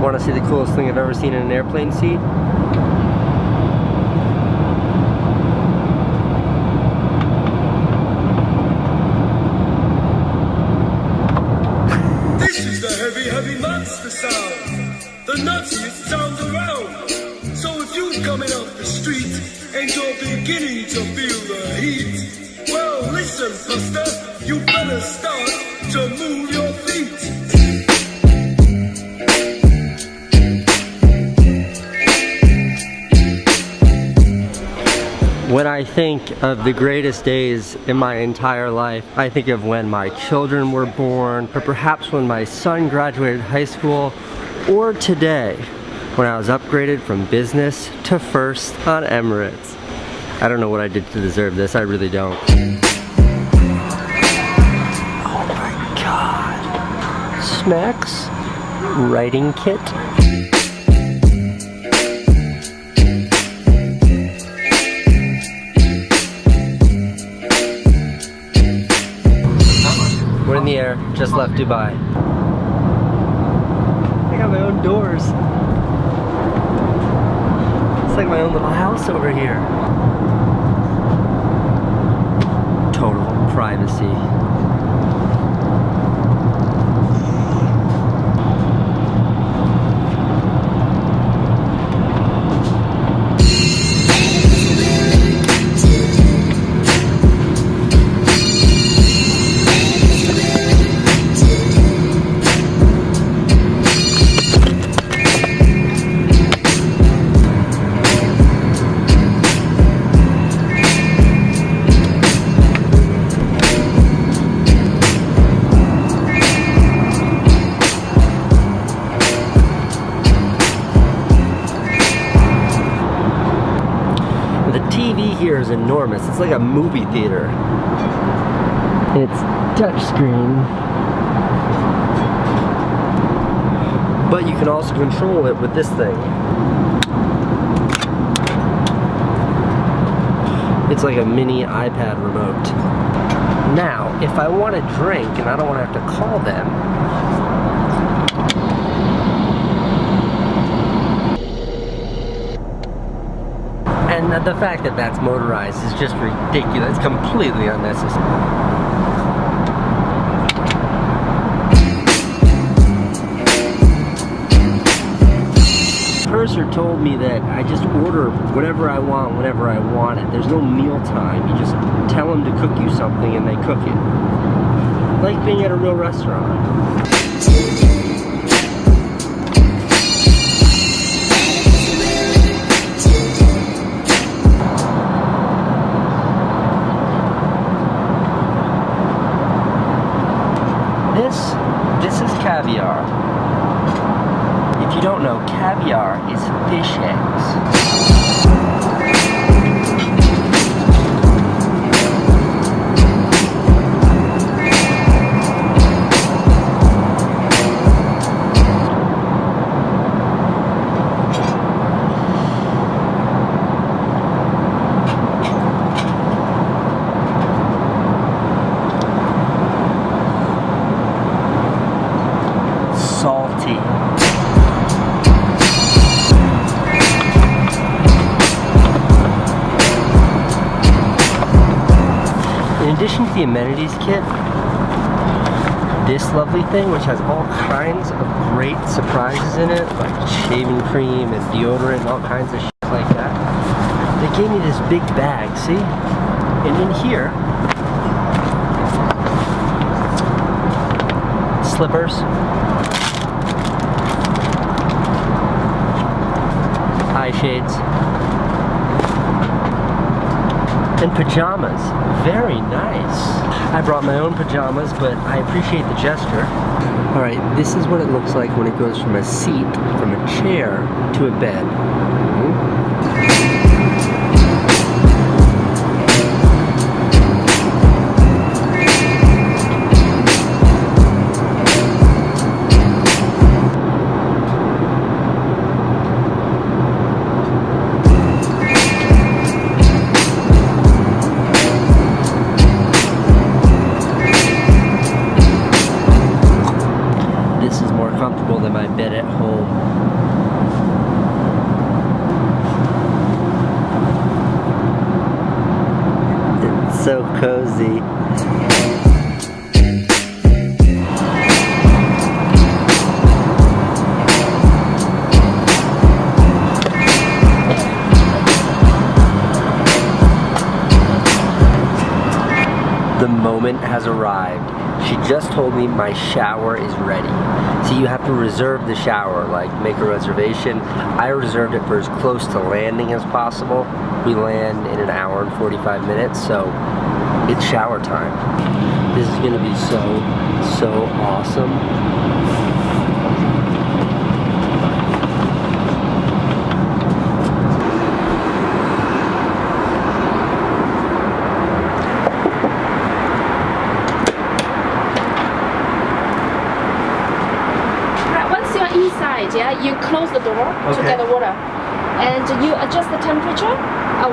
Want to see the coolest thing I've ever seen in an airplane seat? This is the heavy, heavy monster sound. The nutsiest sound around. So if you're coming off the street and you're beginning to feel the heat, well, listen, Buster, you better start to move your feet. When I think of the greatest days in my entire life, I think of when my children were born, or perhaps when my son graduated high school, or today, when I was upgraded from business to first on Emirates. I don't know what I did to deserve this, I really don't. Oh my God. Snacks? Writing kit? We're in the air, just left Dubai. I got my own doors. It's like my own little house over here. Total privacy. Here is enormous. It's like a movie theater. It's touchscreen, but you can also control it with this thing. It's like a mini iPad remote. Now, if I want a drink and I don't want to have to call them, and the fact that that's motorized is just ridiculous. It's completely unnecessary. Purser told me that I just order whatever I want whenever I want it. There's no meal time. You just tell them to cook you something and they cook it. Like being at a real restaurant. This is caviar. If you don't know, caviar is fish eggs. Salty. In addition to the amenities kit, this lovely thing, which has all kinds of great surprises in it, like shaving cream and deodorant and all kinds of shit like that. They gave me this big bag, see? And in here, slippers, eye shades, and pajamas. Very nice. I brought my own pajamas, but I appreciate the gesture. Alright, this is what it looks like when it goes from a seat, from a chair, to a bed. Than my my bed at home. It's so cozy. The moment has arrived. She just told me my shower is ready. So you have to reserve the shower, like make a reservation. I reserved it for as close to landing as possible. We land in an hour and 45 minutes, so it's shower time. This is gonna be so awesome. Inside, yeah, you close the door to get the water, and you adjust the temperature.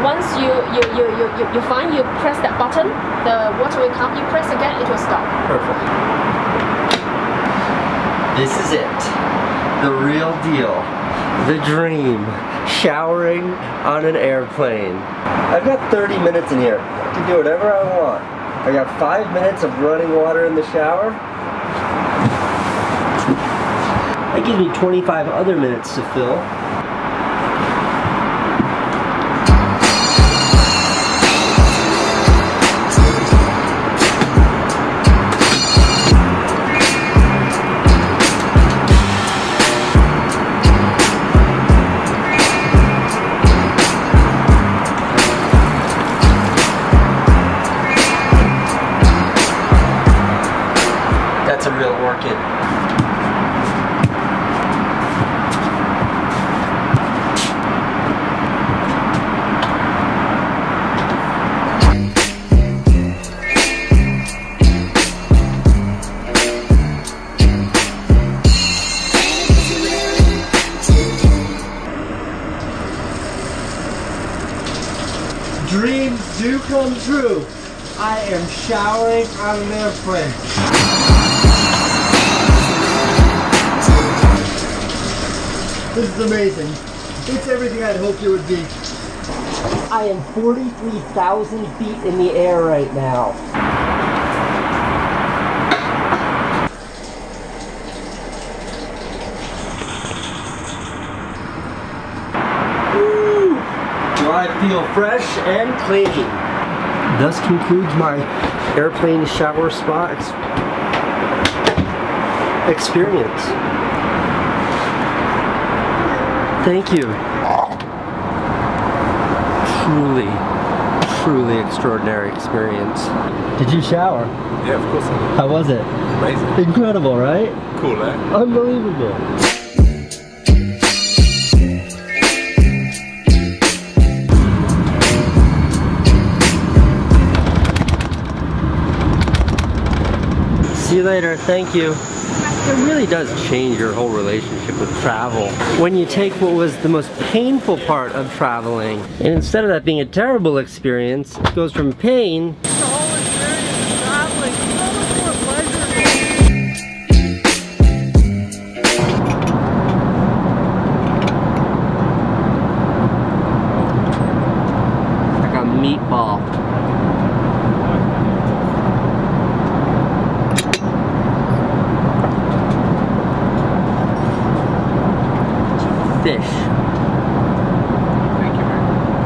Once you find, you press that button, the water will come. You press again, it will stop. Perfect. This is it, the real deal, the dream. Showering on an airplane. I've got 30 minutes in here. I can do whatever I want. I got 5 minutes of running water in the shower. That gives me 25 other minutes to fill. That's a real orchid. Dreams do come true. I am showering on an airplane. This is amazing. It's everything I'd hoped it would be. I am 43,000 feet in the air right now. I feel fresh and clean. Thus concludes my airplane shower spa experience. Thank you. Truly extraordinary experience. Did you shower? Yeah, of course I did. How was it? Amazing. Incredible, right? Cool, eh? Unbelievable. See you later, thank you. It really does change your whole relationship with travel. When you take what was the most painful part of traveling, and instead of that being a terrible experience, it goes from pain to the whole experience of traveling so much more pleasurable. Like a meatball. Fish.